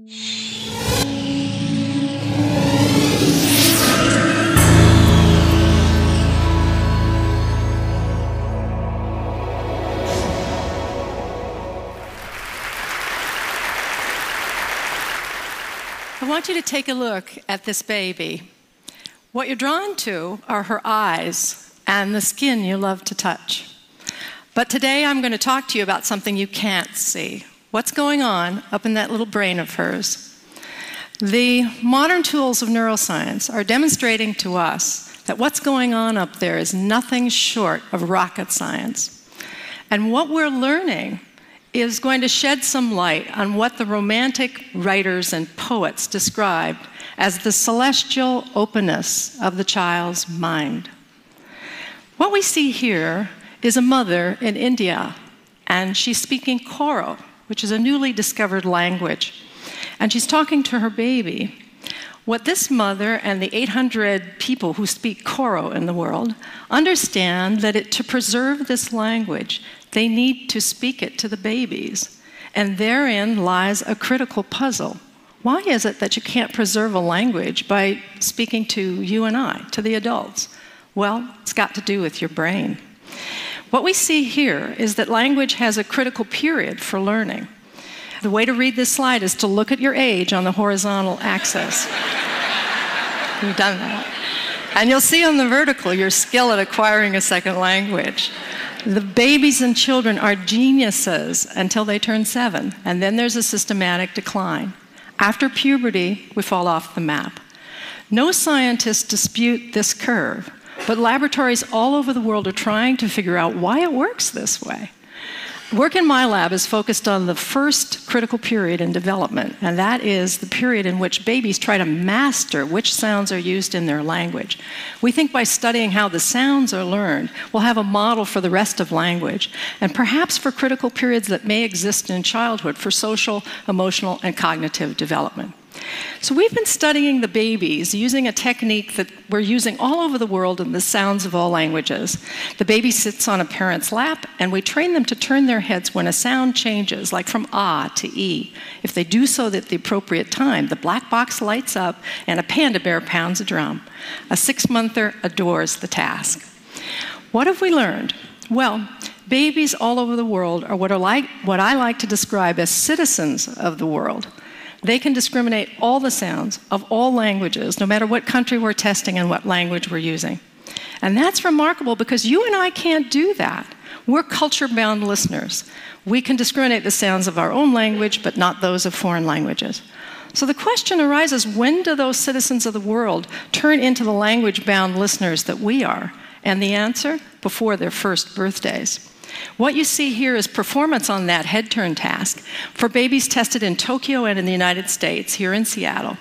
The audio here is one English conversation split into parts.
I want you to take a look at this baby. What you're drawn to are her eyes and the skin you love to touch. But today I'm going to talk to you about something you can't see. What's going on up in that little brain of hers? The modern tools of neuroscience are demonstrating to us that what's going on up there is nothing short of rocket science. And what we're learning is going to shed some light on what the Romantic writers and poets described as the celestial openness of the child's mind. What we see here is a mother in India, and she's speaking Koro, which is a newly discovered language. And she's talking to her baby. What this mother and the 800 people who speak Koro in the world understand that to preserve this language, they need to speak it to the babies. And therein lies a critical puzzle. Why is it that you can't preserve a language by speaking to you and I, to the adults? Well, it's got to do with your brain. What we see here is that language has a critical period for learning. The way to read this slide is to look at your age on the horizontal axis. You've done that. And you'll see on the vertical your skill at acquiring a second language. The babies and children are geniuses until they turn 7, and then there's a systematic decline. After puberty, we fall off the map. No scientists dispute this curve, but laboratories all over the world are trying to figure out why it works this way. Work in my lab is focused on the first critical period in development, and that is the period in which babies try to master which sounds are used in their language. We think by studying how the sounds are learned, we'll have a model for the rest of language, and perhaps for critical periods that may exist in childhood for social, emotional, and cognitive development. So we've been studying the babies using a technique that we're using all over the world in the sounds of all languages. The baby sits on a parent's lap, and we train them to turn their heads when a sound changes, like from ah to e. If they do so at the appropriate time, the black box lights up and a panda bear pounds a drum. A 6-monther adores the task. What have we learned? Well, babies all over the world are what I like to describe as citizens of the world. They can discriminate all the sounds of all languages, no matter what country we're testing and what language we're using. And that's remarkable because you and I can't do that. We're culture-bound listeners. We can discriminate the sounds of our own language, but not those of foreign languages. So the question arises, when do those citizens of the world turn into the language-bound listeners that we are? And the answer? Before their first birthdays. What you see here is performance on that head turn task for babies tested in Tokyo and in the United States, here in Seattle,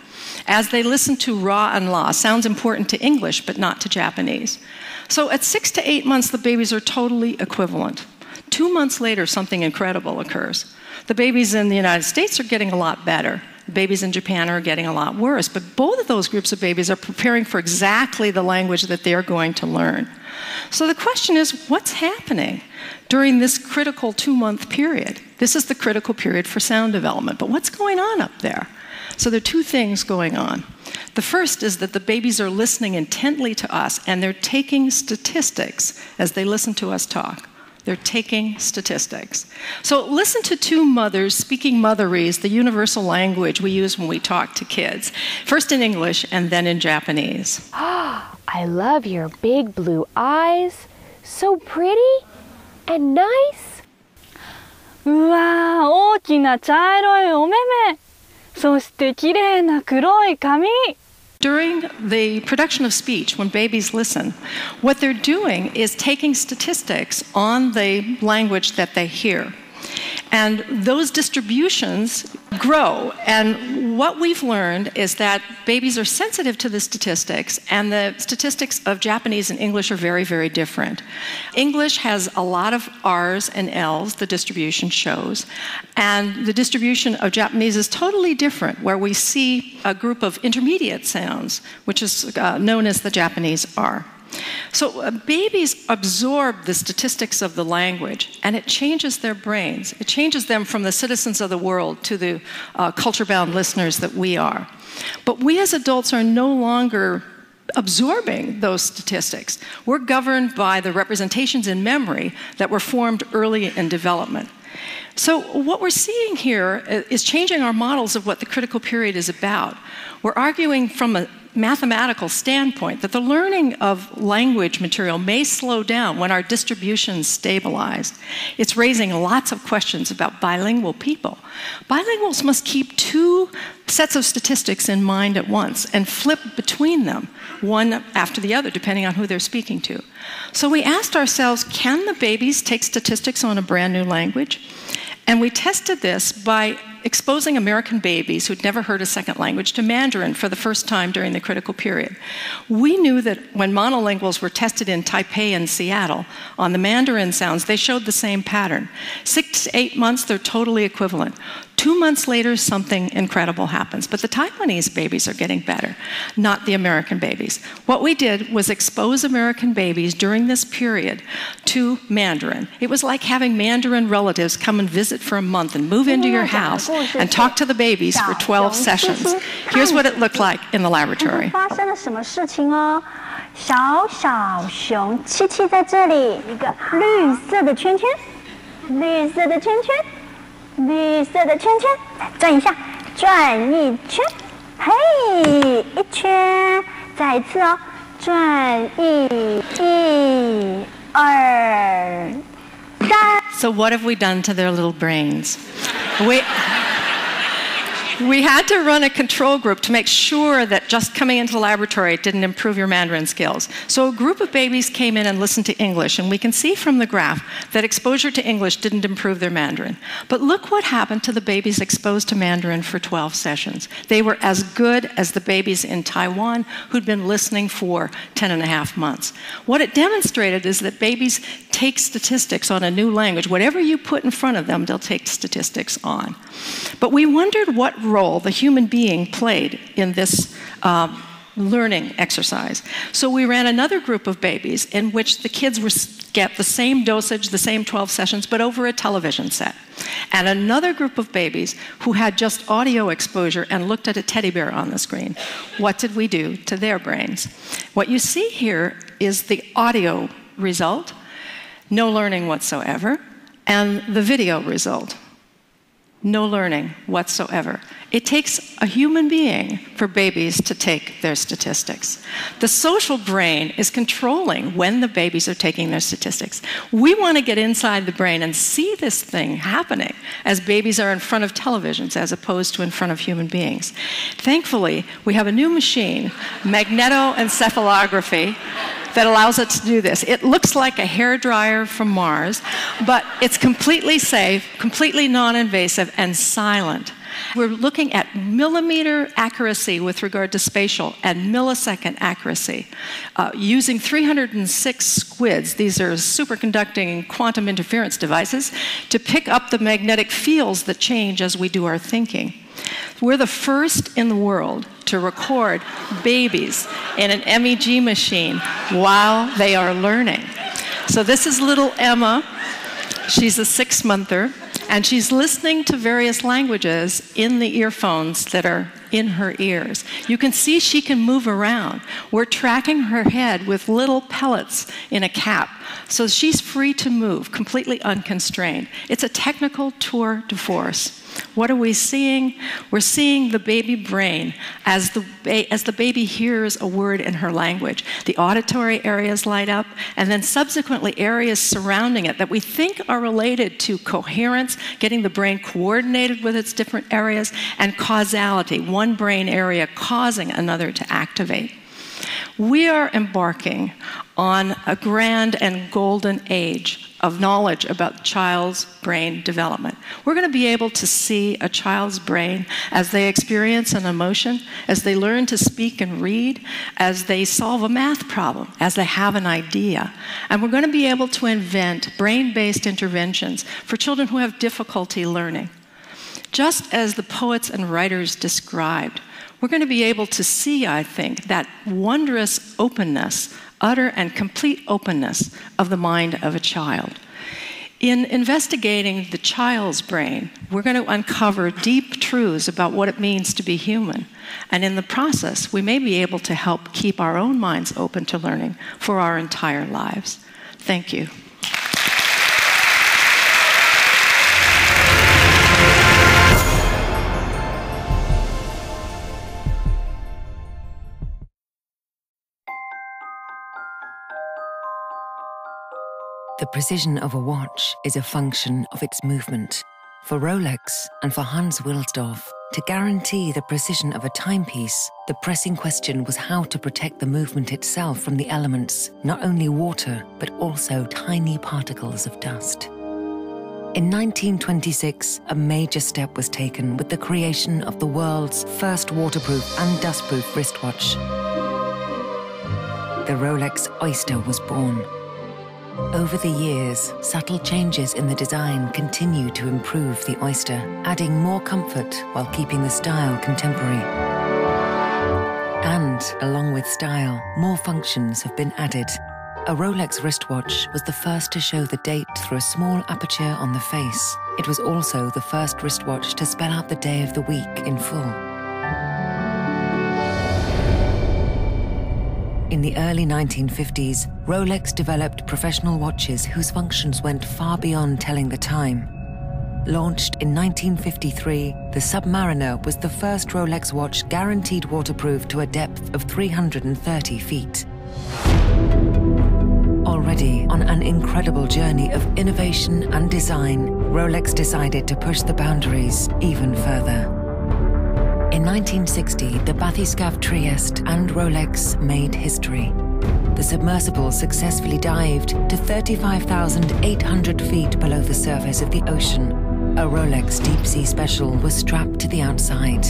as they listen to ra and la, sounds important to English but not to Japanese. So at 6 to 8 months, the babies are totally equivalent. 2 months later, something incredible occurs. The babies in the United States are getting a lot better. The babies in Japan are getting a lot worse. But both of those groups of babies are preparing for exactly the language that they're going to learn. So the question is, what's happening during this critical 2-month period? This is the critical period for sound development. But what's going on up there? So there are 2 things going on. The first is that the babies are listening intently to us, and they're taking statistics as they listen to us talk. They're taking statistics. So listen to 2 mothers speaking Motherese, the universal language we use when we talk to kids. First in English and then in Japanese. I love your big blue eyes. So pretty and nice. うわー、大きな茶色いお目目。そして綺麗な黒い髪。 During the production of speech, when babies listen, what they're doing is taking statistics on the language that they hear. And those distributions grow. And what we've learned is that babies are sensitive to the statistics, and the statistics of Japanese and English are very, very different. English has a lot of R's and L's, the distribution shows, and the distribution of Japanese is totally different, where we see a group of intermediate sounds, which is known as the Japanese R. So babies absorb the statistics of the language, and it changes their brains. It changes them from the citizens of the world to the culture-bound listeners that we are. But we as adults are no longer absorbing those statistics. We're governed by the representations in memory that were formed early in development. So what we're seeing here is changing our models of what the critical period is about. We're arguing from a mathematical standpoint that the learning of language material may slow down when our distribution is stabilized. It's raising lots of questions about bilingual people. Bilinguals must keep two sets of statistics in mind at once and flip between them, one after the other, depending on who they're speaking to. So we asked ourselves, can the babies take statistics on a brand new language? And we tested this by exposing American babies who'd never heard a second language to Mandarin for the first time during the critical period. We knew that when monolinguals were tested in Taipei and Seattle on the Mandarin sounds, they showed the same pattern. 6 to 8 months, they're totally equivalent. 2 months later, something incredible happens. But the Taiwanese babies are getting better, not the American babies. What we did was expose American babies during this period to Mandarin. It was like having Mandarin relatives come and visit for a month and move into your house and talk to the babies for 12 sessions. Here's what it looked like in the laboratory. 发生了什么事情哦？小小熊七七在这里，一个绿色的圈圈，绿色的圈圈。绿色的圈圈，再转一下，转一圈，嘿，一圈，再一次哦，转一二三。 So what have we done to their little brains? We had to run a control group to make sure that just coming into the laboratory didn't improve your Mandarin skills. So a group of babies came in and listened to English, and we can see from the graph that exposure to English didn't improve their Mandarin. But look what happened to the babies exposed to Mandarin for 12 sessions. They were as good as the babies in Taiwan who'd been listening for 10.5 months. What it demonstrated is that babies take statistics on a new language. Whatever you put in front of them, they'll take statistics on. But we wondered what role the human being played in this learning exercise. So we ran another group of babies in which the kids get the same dosage, the same 12 sessions, but over a television set. And another group of babies who had just audio exposure and looked at a teddy bear on the screen. What did we do to their brains? What you see here is the audio result, no learning whatsoever, and the video result. No learning whatsoever. It takes a human being for babies to take their statistics. The social brain is controlling when the babies are taking their statistics. We want to get inside the brain and see this thing happening as babies are in front of televisions as opposed to in front of human beings. Thankfully, we have a new machine, magnetoencephalography, that allows us to do this. It looks like a hairdryer from Mars, but it's completely safe, completely non-invasive, and silent. We're looking at millimeter accuracy with regard to spatial and millisecond accuracy using 306 squids. These are superconducting quantum interference devices to pick up the magnetic fields that change as we do our thinking. We're the first in the world to record babies in an MEG machine while they are learning. So this is little Emma. She's a 6-monther, and she's listening to various languages in the earphones that are in her ears. You can see she can move around. We're tracking her head with little pellets in a cap, so she's free to move, completely unconstrained. It's a technical tour de force. What are we seeing? We're seeing the baby brain as the baby hears a word in her language. The auditory areas light up, and then subsequently areas surrounding it that we think are related to coherence, getting the brain coordinated with its different areas, and causality, one brain area causing another to activate. We are embarking on a grand and golden age of knowledge about child's brain development. We're going to be able to see a child's brain as they experience an emotion, as they learn to speak and read, as they solve a math problem, as they have an idea. And we're going to be able to invent brain-based interventions for children who have difficulty learning. Just as the poets and writers described, we're going to be able to see, I think, that wondrous openness, utter and complete openness of the mind of a child. In investigating the child's brain, we're going to uncover deep truths about what it means to be human. And in the process, we may be able to help keep our own minds open to learning for our entire lives. Thank you. The precision of a watch is a function of its movement. For Rolex and for Hans Wilsdorf, to guarantee the precision of a timepiece, the pressing question was how to protect the movement itself from the elements, not only water, but also tiny particles of dust. In 1926, a major step was taken with the creation of the world's first waterproof and dustproof wristwatch. The Rolex Oyster was born. Over the years, subtle changes in the design continue to improve the Oyster, adding more comfort while keeping the style contemporary. And, along with style, more functions have been added. A Rolex wristwatch was the first to show the date through a small aperture on the face. It was also the first wristwatch to spell out the day of the week in full. In the early 1950s, Rolex developed professional watches whose functions went far beyond telling the time. Launched in 1953, the Submariner was the first Rolex watch guaranteed waterproof to a depth of 330 feet. Already on an incredible journey of innovation and design, Rolex decided to push the boundaries even further. In 1960, the bathyscaphe Trieste and Rolex made history. The submersible successfully dived to 35,800 feet below the surface of the ocean. A Rolex Deep-Sea Special was strapped to the outside.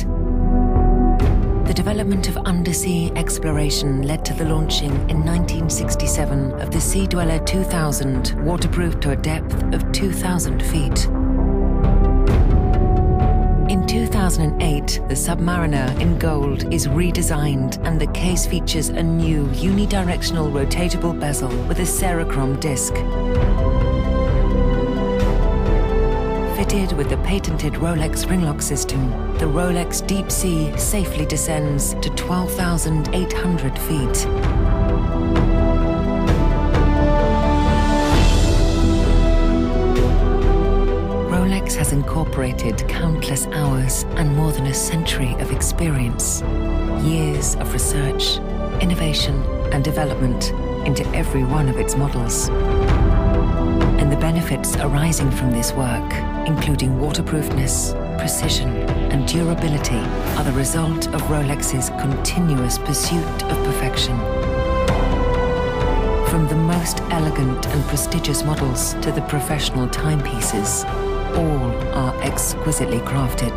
The development of undersea exploration led to the launching in 1967 of the Sea Dweller 2000, waterproof to a depth of 2,000 feet. In 2008, the Submariner in gold is redesigned and the case features a new unidirectional rotatable bezel with a Cerachrom disc. Fitted with the patented Rolex ringlock system, the Rolex Deep Sea safely descends to 12,800 feet. Rolex has incorporated countless hours and more than a century of experience, years of research, innovation, and development into every one of its models. And the benefits arising from this work, including waterproofness, precision, and durability, are the result of Rolex's continuous pursuit of perfection. From the most elegant and prestigious models to the professional timepieces, all are exquisitely crafted.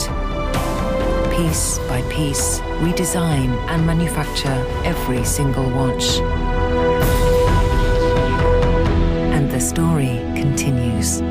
Piece by piece, we design and manufacture every single watch. And the story continues.